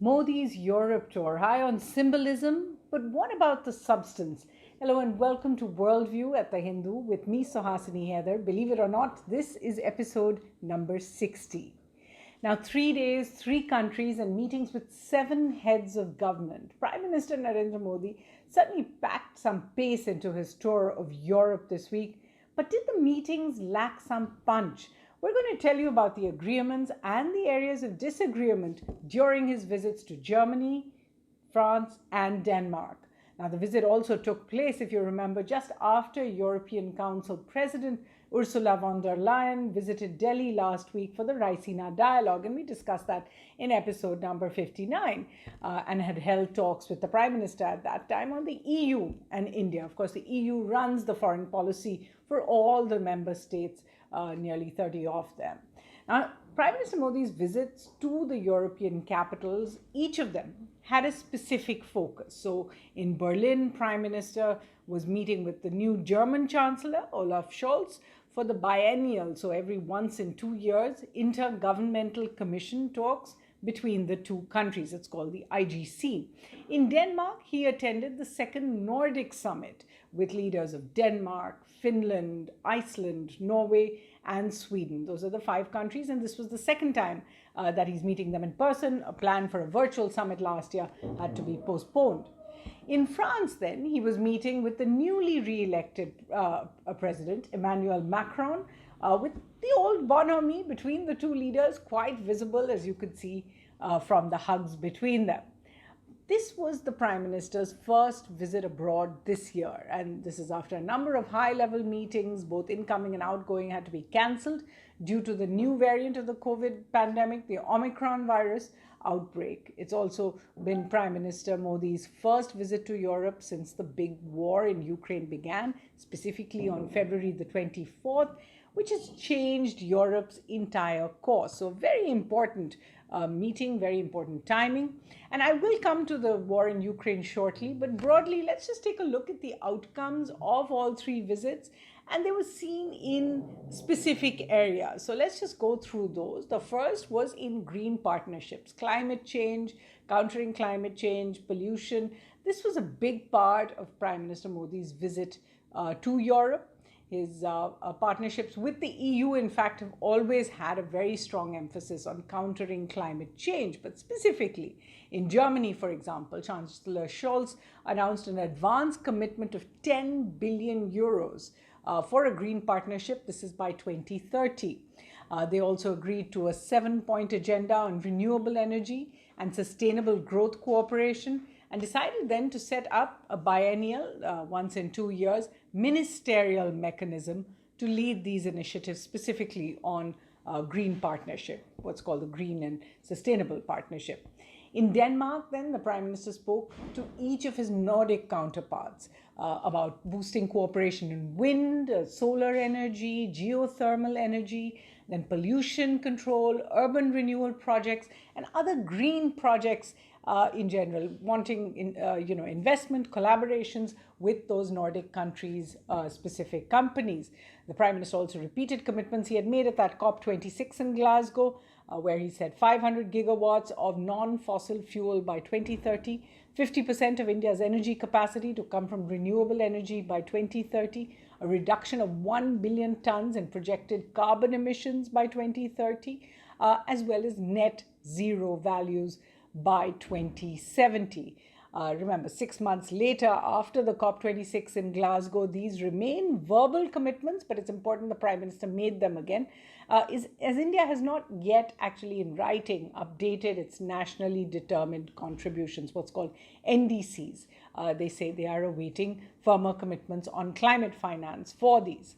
Modi's Europe tour, high on symbolism, but what about the substance? Hello and welcome to Worldview at the Hindu with me, Suhasini Haidar. Believe it or not, this is episode number 60. Now, 3 days, 3 countries, and meetings with 7 heads of government. Prime Minister Narendra Modi certainly packed some pace into his tour of Europe this week. But did the meetings lack some punch? We're going to tell you about the agreements and the areas of disagreement during his visits to Germany, France, and Denmark. Now, the visit also took place, if you remember, just after European Council President Ursula von der Leyen visited Delhi last week for the Raisina Dialogue, and we discussed that in episode number 59, and had held talks with the Prime Minister at that time on the EU and India. Of course, the EU runs the foreign policy for all the member states, nearly 30 of them. Now, Prime Minister Modi's visits to the European capitals, each of them had a specific focus. So in Berlin, Prime Minister was meeting with the new German Chancellor, Olaf Scholz, for the biennial, so every once in 2 years, intergovernmental commission talks between the two countries. It's called the IGC. In Denmark, he attended the second Nordic summit with leaders of Denmark, Finland, Iceland, Norway, and Sweden. Those are the 5 countries, and this was the second time that he's meeting them in person. A plan for a virtual summit last year had to be postponed. In France, then, he was meeting with the newly re-elected president, Emmanuel Macron, with the old bonhomie between the two leaders quite visible, as you could see from the hugs between them. This was the Prime Minister's first visit abroad this year, and this is after a number of high-level meetings, both incoming and outgoing, had to be cancelled due to the new variant of the COVID pandemic, the Omicron virus outbreak. It's also been Prime Minister Modi's first visit to Europe since the big war in Ukraine began, specifically on February the 24th, which has changed Europe's entire course. So very important meeting, very important timing. And I will come to the war in Ukraine shortly, but broadly, let's just take a look at the outcomes of all 3 visits. And they were seen in specific areas. So let's just go through those. The first was in green partnerships, climate change, countering climate change, pollution. This was a big part of Prime Minister Modi's visit to Europe. His partnerships with the EU, in fact, have always had a very strong emphasis on countering climate change. But specifically, in Germany, for example, Chancellor Scholz announced an advance commitment of 10 billion euros for a green partnership. This is by 2030. They also agreed to a 7-point agenda on renewable energy and sustainable growth cooperation, and decided then to set up a biennial, once in 2 years, ministerial mechanism to lead these initiatives, specifically on green partnership, what's called the Green and Sustainable Partnership. In Denmark, then, the Prime Minister spoke to each of his Nordic counterparts about boosting cooperation in wind, solar energy, geothermal energy, then pollution control, urban renewal projects, and other green projects in general, wanting investment collaborations with those Nordic countries' specific companies. The Prime Minister also repeated commitments he had made at that COP26 in Glasgow, where he said 500 gigawatts of non-fossil fuel by 2030, 50% of India's energy capacity to come from renewable energy by 2030, a reduction of 1 billion tons in projected carbon emissions by 2030, as well as net zero values by 2070. Remember, 6 months later, after the COP26 in Glasgow, these remain verbal commitments, but it's important the Prime Minister made them again, as India has not yet actually in writing updated its nationally determined contributions, what's called NDCs. They say they are awaiting firmer commitments on climate finance for these.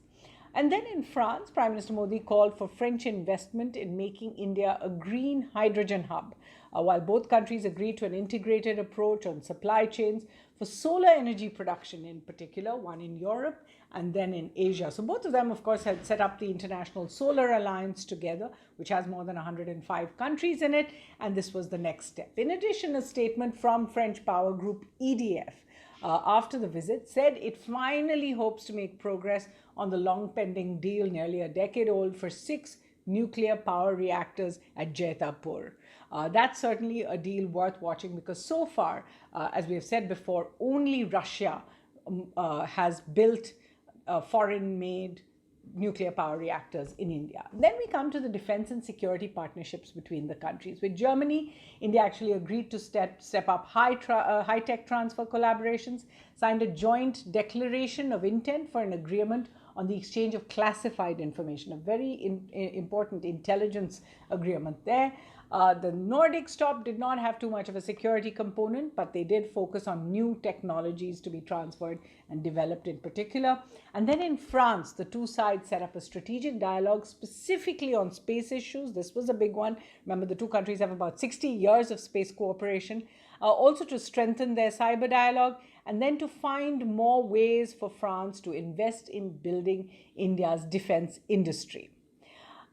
And then in France, Prime Minister Modi called for French investment in making India a green hydrogen hub, while both countries agreed to an integrated approach on supply chains for solar energy production in particular, one in Europe and then in Asia. So both of them, of course, had set up the International Solar Alliance together, which has more than 105 countries in it, and this was the next step. In addition, a statement from French power group EDF after the visit said it finally hopes to make progress on the long pending deal, nearly a decade old, for 6 nuclear power reactors at Jaitapur. That's certainly a deal worth watching, because so far, as we have said before, only Russia has built foreign-made nuclear power reactors in India. Then we come to the defense and security partnerships between the countries. With Germany, India actually agreed to step up high-tech transfer collaborations, signed a joint declaration of intent for an agreement on the exchange of classified information, a very important intelligence agreement there. The Nordic stop did not have too much of a security component, but they did focus on new technologies to be transferred and developed in particular. And then in France, the two sides set up a strategic dialogue specifically on space issues. This was a big one. Remember, the two countries have about 60 years of space cooperation, also to strengthen their cyber dialogue, and then to find more ways for France to invest in building India's defense industry.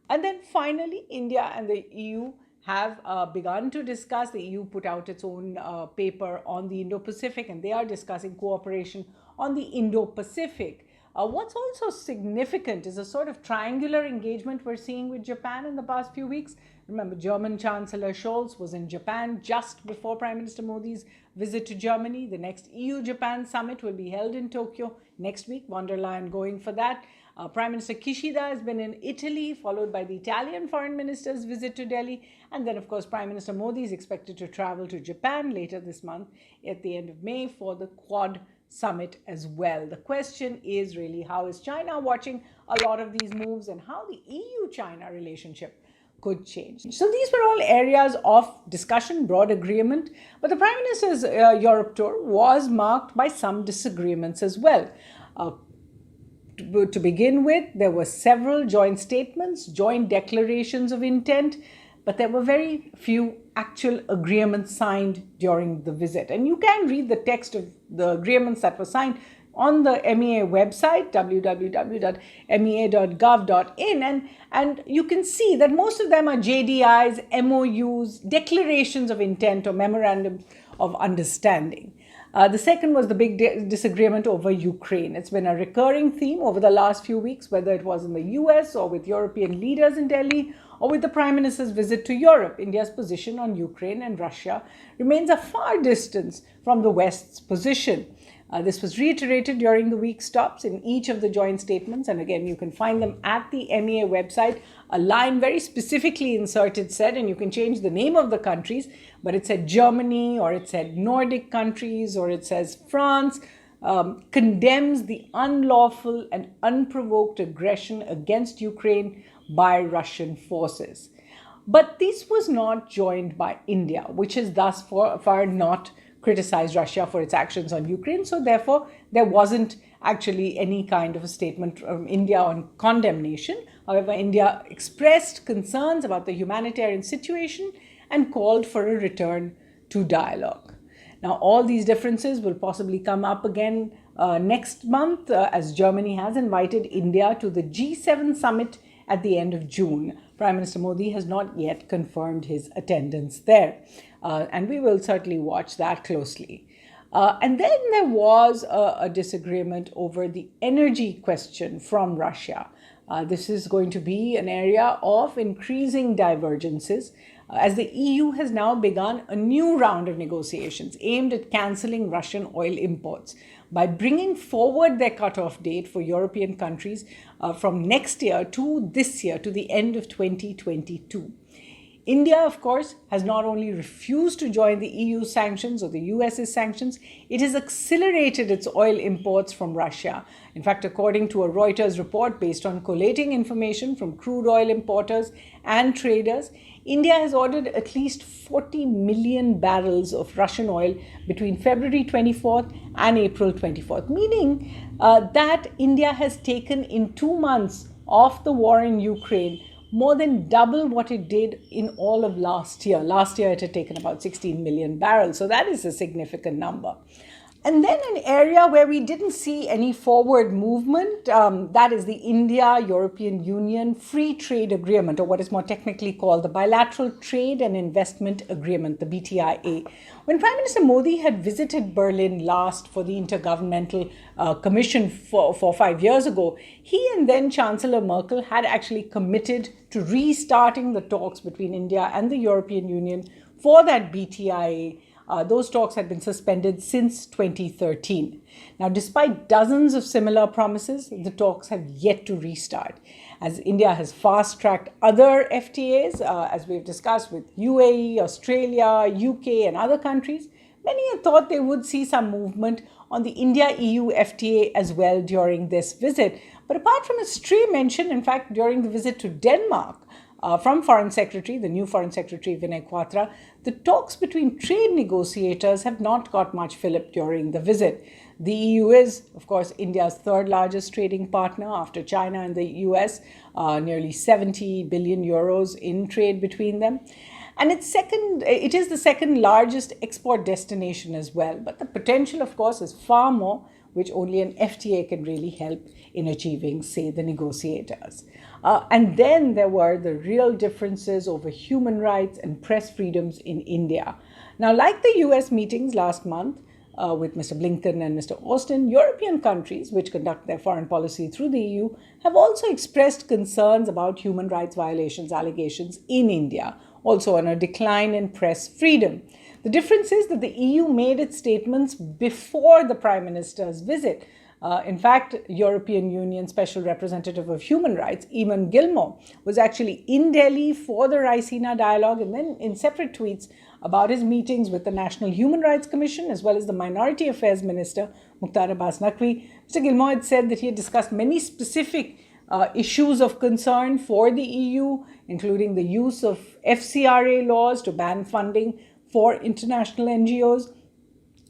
And then finally, India and the EU have begun to discuss. The EU put out its own paper on the Indo-Pacific, and they are discussing cooperation on the Indo-Pacific. What's also significant is a sort of triangular engagement we're seeing with Japan in the past few weeks. Remember, German Chancellor Scholz was in Japan just before Prime Minister Modi's visit to Germany. The next EU-Japan summit will be held in Tokyo next week. Von der Leyen going for that. Prime Minister Kishida has been in Italy, followed by the Italian foreign minister's visit to Delhi. And then, of course, Prime Minister Modi is expected to travel to Japan later this month at the end of May for the Quad summit as well. The question is really, how is China watching a lot of these moves, and how the EU-China relationship could change. So these were all areas of discussion, broad agreement, but the Prime Minister's Europe tour was marked by some disagreements as well. To begin with, there were several joint statements, joint declarations of intent, but there were very few actual agreements signed during the visit. And you can read the text of the agreements that were signed on the MEA website, www.mea.gov.in, and you can see that most of them are JDIs, MOUs, declarations of intent or memorandums of understanding. The second was the big disagreement over Ukraine. It's been a recurring theme over the last few weeks, whether it was in the US or with European leaders in Delhi or with the Prime Minister's visit to Europe. India's position on Ukraine and Russia remains a far distance from the West's position. This was reiterated during the week stops in each of the joint statements. And again, you can find them at the MEA website. A line very specifically inserted said, and you can change the name of the countries, but it said Germany, or it said Nordic countries, or it says France, condemns the unlawful and unprovoked aggression against Ukraine by Russian forces. But this was not joined by India, which has thus far not criticized Russia for its actions on Ukraine. So therefore, there wasn't actually any kind of a statement from India on condemnation. However, India expressed concerns about the humanitarian situation and called for a return to dialogue. Now, all these differences will possibly come up again next month as Germany has invited India to the G7 summit at the end of June. Prime Minister Modi has not yet confirmed his attendance there. And we will certainly watch that closely. And then there was a disagreement over the energy question from Russia. This is going to be an area of increasing divergences as the EU has now begun a new round of negotiations aimed at cancelling Russian oil imports by bringing forward their cutoff date for European countries from next year to this year, to the end of 2022. India, of course, has not only refused to join the EU sanctions or the US's sanctions, it has accelerated its oil imports from Russia. In fact, according to a Reuters report based on collating information from crude oil importers and traders, India has ordered at least 40 million barrels of Russian oil between February 24th and April 24th, meaning that India has taken in 2 months of the war in Ukraine more than double what it did in all of last year. Last year, it had taken about 16 million barrels. So that is a significant number. And then an area where we didn't see any forward movement, that is the India-European Union Free Trade Agreement, or what is more technically called the Bilateral Trade and Investment Agreement, the BTIA. When Prime Minister Modi had visited Berlin last for the Intergovernmental Commission for 5 years ago, he and then Chancellor Merkel had actually committed to restarting the talks between India and the European Union for that BTIA. Those talks had been suspended since 2013. Now, despite dozens of similar promises, the talks have yet to restart. As India has fast-tracked other FTAs, as we've discussed with UAE, Australia, UK and other countries, many had thought they would see some movement on the India-EU FTA as well during this visit. But apart from a stray mention, in fact, during the visit to Denmark, from Foreign Secretary, the new Foreign Secretary Vinay Quatra, the talks between trade negotiators have not got much fillip during the visit. The EU is, of course, India's third largest trading partner after China and the US, nearly 70 billion euros in trade between them. And it is the second largest export destination as well. But the potential, of course, is far more, which only an FTA can really help in achieving, say, the negotiators. And then there were the real differences over human rights and press freedoms in India. Now, like the US meetings last month with Mr. Blinken and Mr. Austin, European countries, which conduct their foreign policy through the EU, have also expressed concerns about human rights violations allegations in India, also on a decline in press freedom. The difference is that the EU made its statements before the Prime Minister's visit. In fact, European Union Special Representative of Human Rights, Eamon Gilmore, was actually in Delhi for the Raisina dialogue, and then in separate tweets about his meetings with the National Human Rights Commission as well as the Minority Affairs Minister, Mukhtar Abbas Naqvi. Mr. Gilmore had said that he had discussed many specific issues of concern for the EU, including the use of FCRA laws to ban funding for international NGOs,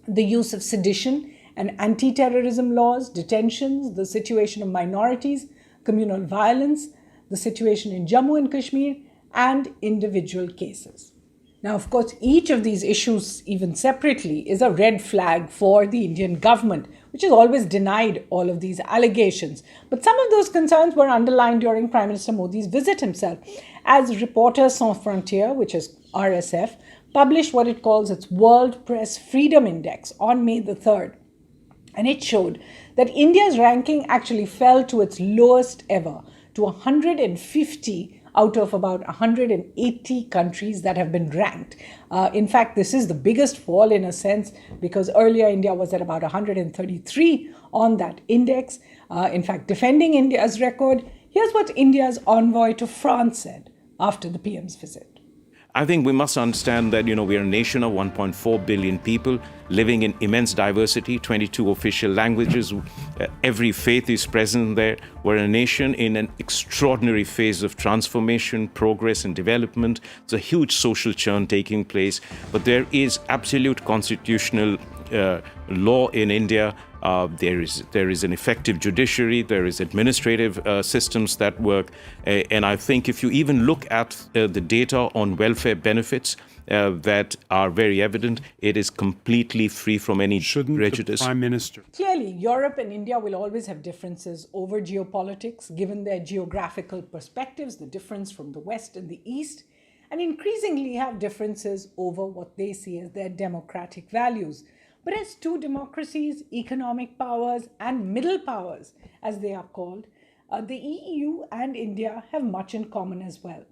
the use of sedition and anti-terrorism laws, detentions, the situation of minorities, communal violence, the situation in Jammu and Kashmir, and individual cases. Now, of course, each of these issues, even separately, is a red flag for the Indian government, which has always denied all of these allegations. But some of those concerns were underlined during Prime Minister Modi's visit himself, as Reporters Sans Frontières, which is RSF, published what it calls its World Press Freedom Index on May the 3rd. And it showed that India's ranking actually fell to its lowest ever, to 150 out of about 180 countries that have been ranked. In fact, this is the biggest fall in a sense, because earlier India was at about 133 on that index. In fact, defending India's record, here's what India's envoy to France said after the PM's visit. I think we must understand that, we are a nation of 1.4 billion people living in immense diversity, 22 official languages, every faith is present there. We're a nation in an extraordinary phase of transformation, progress and development. It's a huge social churn taking place, but there is absolute constitutional law in India. There is an effective judiciary, there is administrative systems that work, and I think if you even look at the data on welfare benefits that are very evident, it is completely free from any prejudice. The Prime Minister. Clearly, Europe and India will always have differences over geopolitics, given their geographical perspectives, the difference from the West and the East, and increasingly have differences over what they see as their democratic values. But as two democracies, economic powers and middle powers, as they are called, the EU and India have much in common as well.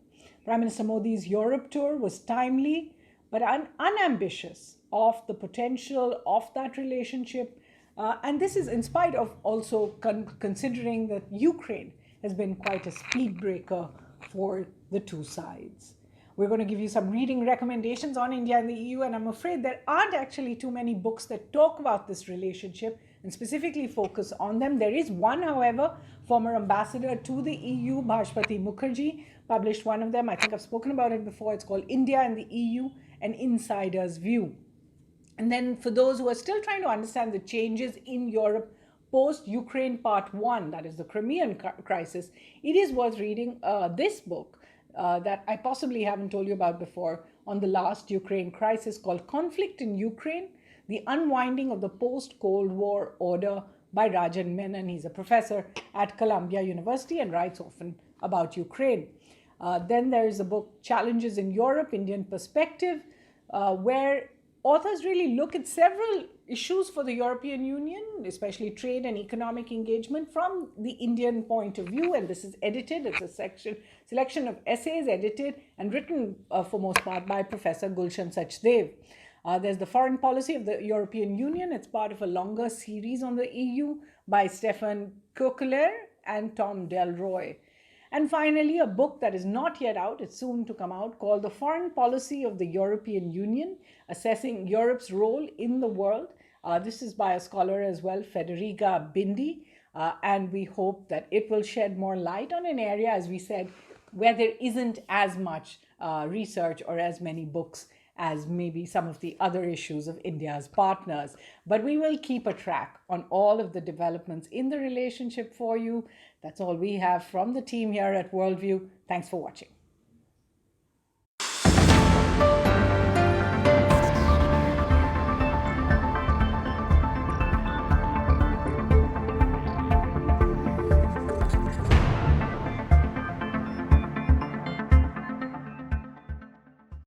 Prime Minister Modi's Europe tour was timely but unambitious of the potential of that relationship. And this is in spite of also considering that Ukraine has been quite a speed breaker for the two sides. We're going to give you some reading recommendations on India and the EU, and I'm afraid there aren't actually too many books that talk about this relationship and specifically focus on them. There is one, however, former ambassador to the EU, Bhashpati Mukherjee, published one of them. I think I've spoken about it before. It's called India and the EU, An Insider's View. And then for those who are still trying to understand the changes in Europe post-Ukraine Part 1, that is the Crimean crisis, it is worth reading this book that I possibly haven't told you about before on the last Ukraine crisis, called Conflict in Ukraine, The Unwinding of the Post-Cold War Order by Rajan Menon. He's a professor at Columbia University and writes often about Ukraine. Then there is a book, Challenges in Europe, Indian Perspective, where authors really look at several issues for the European Union, especially trade and economic engagement from the Indian point of view. And this is edited. It's a selection of essays edited and written for most part by Professor Gulshan Sachdev. There's the Foreign Policy of the European Union. It's part of a longer series on the EU by Stefan Kokeler and Tom Delroy. And finally, a book that is not yet out, it's soon to come out, called The Foreign Policy of the European Union, Assessing Europe's Role in the World. This is by a scholar as well, Federica Bindi, and we hope that it will shed more light on an area, as we said, where there isn't as much research or as many books as maybe some of the other issues of India's partners. But we will keep a track on all of the developments in the relationship for you. That's all we have from the team here at Worldview. Thanks for watching.